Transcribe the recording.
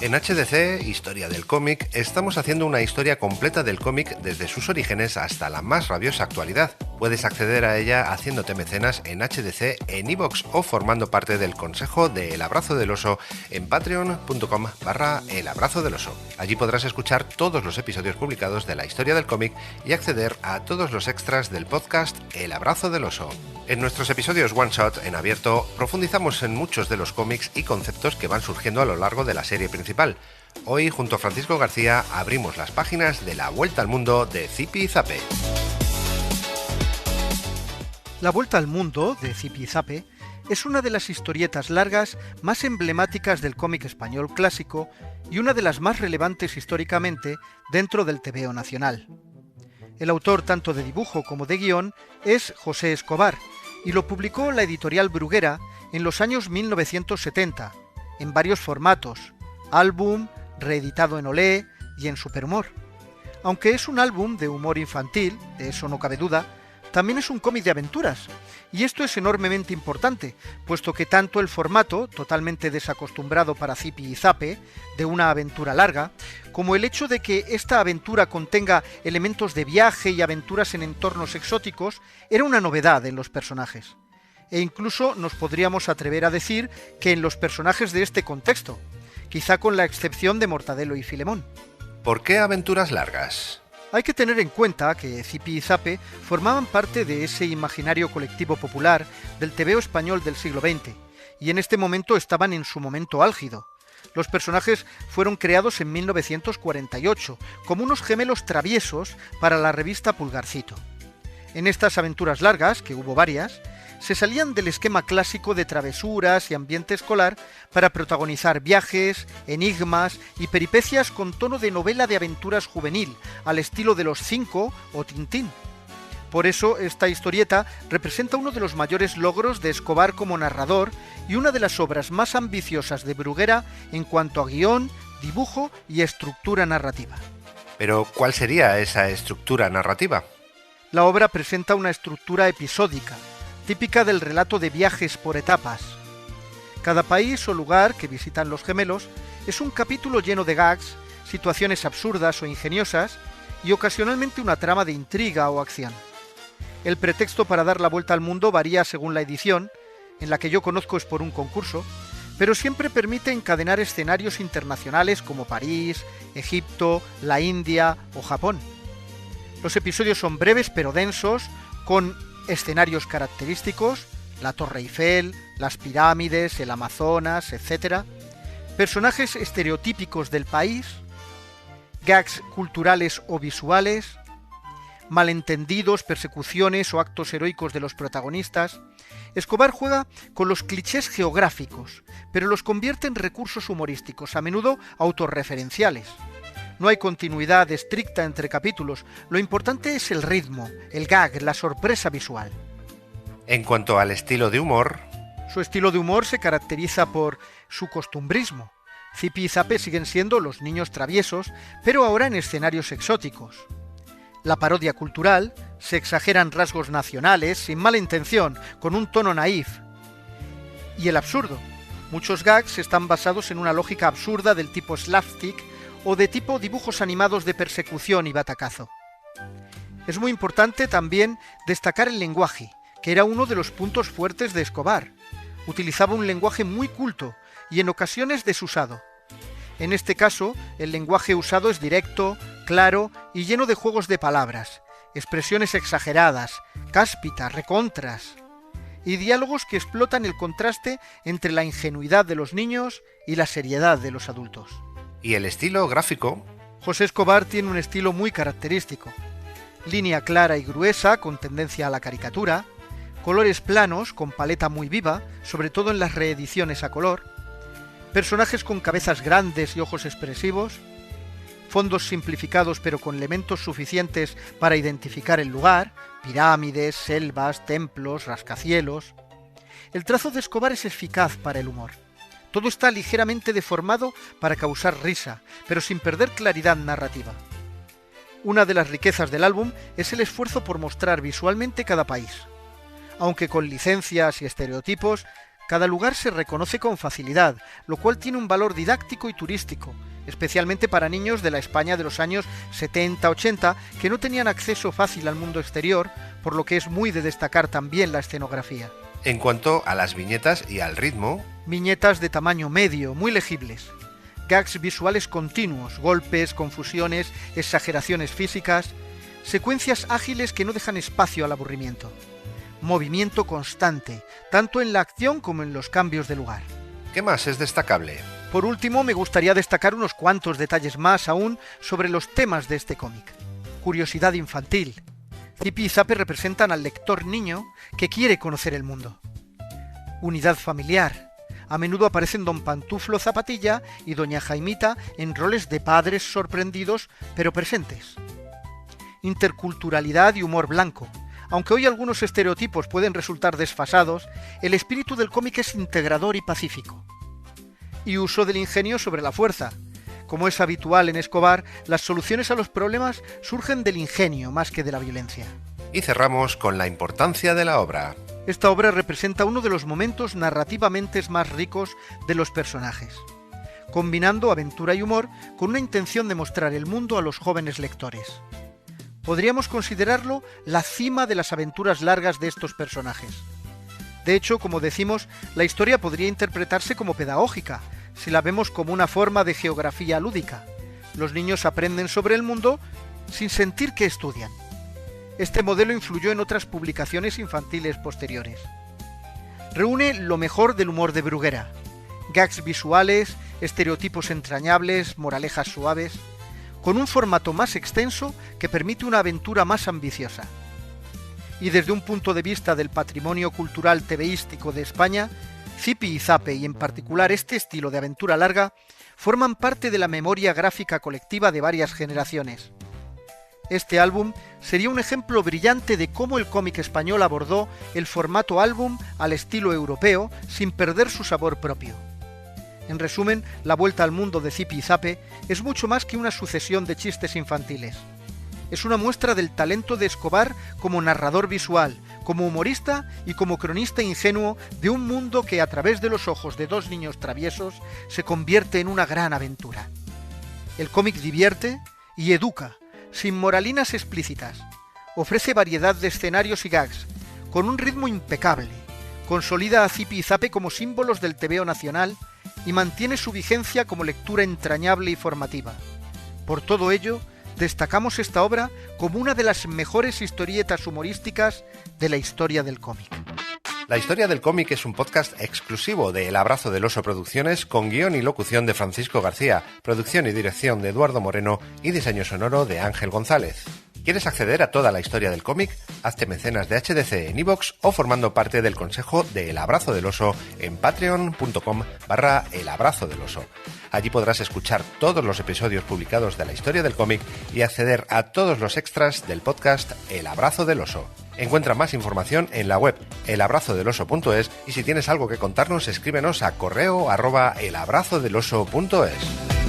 En HDC, Historia del Cómic, estamos haciendo una historia completa del cómic desde sus orígenes hasta la más rabiosa actualidad. Puedes acceder a ella haciéndote mecenas en HDC, en iVoox o formando parte del consejo de El Abrazo del Oso en patreon.com/El Abrazo del Oso. Allí podrás escuchar todos los episodios publicados de la historia del cómic y acceder a todos los extras del podcast El Abrazo del Oso. En nuestros episodios One Shot en abierto profundizamos en muchos de los cómics y conceptos que van surgiendo a lo largo de la serie principal. Hoy, junto a Francisco García, abrimos las páginas de La Vuelta al Mundo de Zipi-Zape. La Vuelta al Mundo de Zipi-Zape es una de las historietas largas más emblemáticas del cómic español clásico y una de las más relevantes históricamente dentro del tebeo nacional. El autor tanto de dibujo como de guión es José Escobar y lo publicó la editorial Bruguera en los años 1970, en varios formatos: álbum, reeditado en Olé y en Superhumor. Aunque es un álbum de humor infantil, de eso no cabe duda, también es un cómic de aventuras, y esto es enormemente importante, puesto que tanto el formato, totalmente desacostumbrado para Zipi-Zape, de una aventura larga, como el hecho de que esta aventura contenga elementos de viaje y aventuras en entornos exóticos, era una novedad en los personajes. E incluso nos podríamos atrever a decir que en los personajes de este contexto, quizá con la excepción de Mortadelo y Filemón. ¿Por qué aventuras largas? Hay que tener en cuenta que Zipi-Zape formaban parte de ese imaginario colectivo popular del tebeo español del siglo XX, y en este momento estaban en su momento álgido. Los personajes fueron creados en 1948, como unos gemelos traviesos para la revista Pulgarcito. En estas aventuras largas, que hubo varias, se salían del esquema clásico de travesuras y ambiente escolar para protagonizar viajes, enigmas y peripecias con tono de novela de aventuras juvenil, al estilo de Los Cinco o Tintín. Por eso esta historieta representa uno de los mayores logros de Escobar como narrador y una de las obras más ambiciosas de Bruguera en cuanto a guión, dibujo y estructura narrativa. Pero, ¿cuál sería esa estructura narrativa? La obra presenta una estructura episódica, típica del relato de viajes por etapas. Cada país o lugar que visitan los gemelos es un capítulo lleno de gags, situaciones absurdas o ingeniosas y ocasionalmente una trama de intriga o acción. El pretexto para dar la vuelta al mundo varía según la edición, en la que yo conozco es por un concurso, pero siempre permite encadenar escenarios internacionales como París, Egipto, la India o Japón. Los episodios son breves pero densos, con escenarios característicos, la Torre Eiffel, las pirámides, el Amazonas, etc. Personajes estereotípicos del país, gags culturales o visuales, malentendidos, persecuciones o actos heroicos de los protagonistas. Escobar juega con los clichés geográficos, pero los convierte en recursos humorísticos, a menudo autorreferenciales. No hay continuidad estricta entre capítulos, lo importante es el ritmo, el gag, la sorpresa visual. En cuanto al estilo de humor... Su estilo de humor se caracteriza por su costumbrismo. Zipi-Zape siguen siendo los niños traviesos, pero ahora en escenarios exóticos. La parodia cultural, se exageran rasgos nacionales, sin mala intención, con un tono naif. Y el absurdo. Muchos gags están basados en una lógica absurda del tipo slapstick, o de tipo dibujos animados de persecución y batacazo. Es muy importante también destacar el lenguaje, que era uno de los puntos fuertes de Escobar. Utilizaba un lenguaje muy culto y en ocasiones desusado. En este caso, el lenguaje usado es directo, claro y lleno de juegos de palabras, expresiones exageradas, cáspitas, recontras, y diálogos que explotan el contraste entre la ingenuidad de los niños y la seriedad de los adultos. ¿Y el estilo gráfico? José Escobar tiene un estilo muy característico. Línea clara y gruesa, con tendencia a la caricatura, colores planos, con paleta muy viva, sobre todo en las reediciones a color, personajes con cabezas grandes y ojos expresivos, fondos simplificados pero con elementos suficientes para identificar el lugar, pirámides, selvas, templos, rascacielos. El trazo de Escobar es eficaz para el humor. Todo está ligeramente deformado para causar risa, pero sin perder claridad narrativa. Una de las riquezas del álbum es el esfuerzo por mostrar visualmente cada país. Aunque con licencias y estereotipos, Cada lugar se reconoce con facilidad, lo cual tiene un valor didáctico y turístico, especialmente para niños de la España de los años 70-80 que no tenían acceso fácil al mundo exterior, por lo que es muy de destacar también la escenografía. En cuanto a las viñetas y al ritmo... Viñetas de tamaño medio, muy legibles. Gags visuales continuos, golpes, confusiones, exageraciones físicas, secuencias ágiles que no dejan espacio al aburrimiento. Movimiento constante, tanto en la acción como en los cambios de lugar. ¿Qué más es destacable? Por último, me gustaría destacar unos cuantos detalles más aún sobre los temas de este cómic. Curiosidad infantil. Zipi y Zape representan al lector niño que quiere conocer el mundo. Unidad familiar. A menudo aparecen Don Pantuflo Zapatilla y Doña Jaimita en roles de padres sorprendidos pero presentes. Interculturalidad y humor blanco. Aunque hoy algunos estereotipos pueden resultar desfasados, el espíritu del cómic es integrador y pacífico. Y uso del ingenio sobre la fuerza. Como es habitual en Escobar, las soluciones a los problemas surgen del ingenio más que de la violencia. Y cerramos con la importancia de la obra. Esta obra representa uno de los momentos narrativamente más ricos de los personajes, combinando aventura y humor con una intención de mostrar el mundo a los jóvenes lectores. Podríamos considerarlo la cima de las aventuras largas de estos personajes. De hecho, como decimos, la historia podría interpretarse como pedagógica, si la vemos como una forma de geografía lúdica. Los niños aprenden sobre el mundo sin sentir que estudian. Este modelo influyó en otras publicaciones infantiles posteriores. Reúne lo mejor del humor de Bruguera, gags visuales, estereotipos entrañables, moralejas suaves, con un formato más extenso que permite una aventura más ambiciosa. Y desde un punto de vista del patrimonio cultural tebeístico de España, Zipi y Zape, y en particular este estilo de aventura larga, forman parte de la memoria gráfica colectiva de varias generaciones. Este álbum sería un ejemplo brillante de cómo el cómic español abordó el formato álbum al estilo europeo sin perder su sabor propio. En resumen, la vuelta al mundo de Zipi y Zape es mucho más que una sucesión de chistes infantiles. Es una muestra del talento de Escobar como narrador visual, como humorista y como cronista ingenuo de un mundo que a través de los ojos de dos niños traviesos se convierte en una gran aventura. El cómic divierte y educa, sin moralinas explícitas. Ofrece variedad de escenarios y gags, con un ritmo impecable. Consolida a Zipi y Zape como símbolos del tebeo nacional y mantiene su vigencia como lectura entrañable y formativa. Por todo ello, destacamos esta obra como una de las mejores historietas humorísticas de la historia del cómic. La historia del cómic es un podcast exclusivo de El Abrazo del Oso Producciones, con guión y locución de Francisco García, producción y dirección de Eduardo Moreno y diseño sonoro de Ángel González. ¿Quieres acceder a toda la historia del cómic? Hazte mecenas de HDC en iVoox o formando parte del consejo de El Abrazo del Oso en patreon.com/El Abrazo del Oso. Allí podrás escuchar todos los episodios publicados de la historia del cómic y acceder a todos los extras del podcast El Abrazo del Oso. Encuentra más información en la web elabrazodeloso.es y si tienes algo que contarnos, escríbenos a correo@elabrazodeloso.es.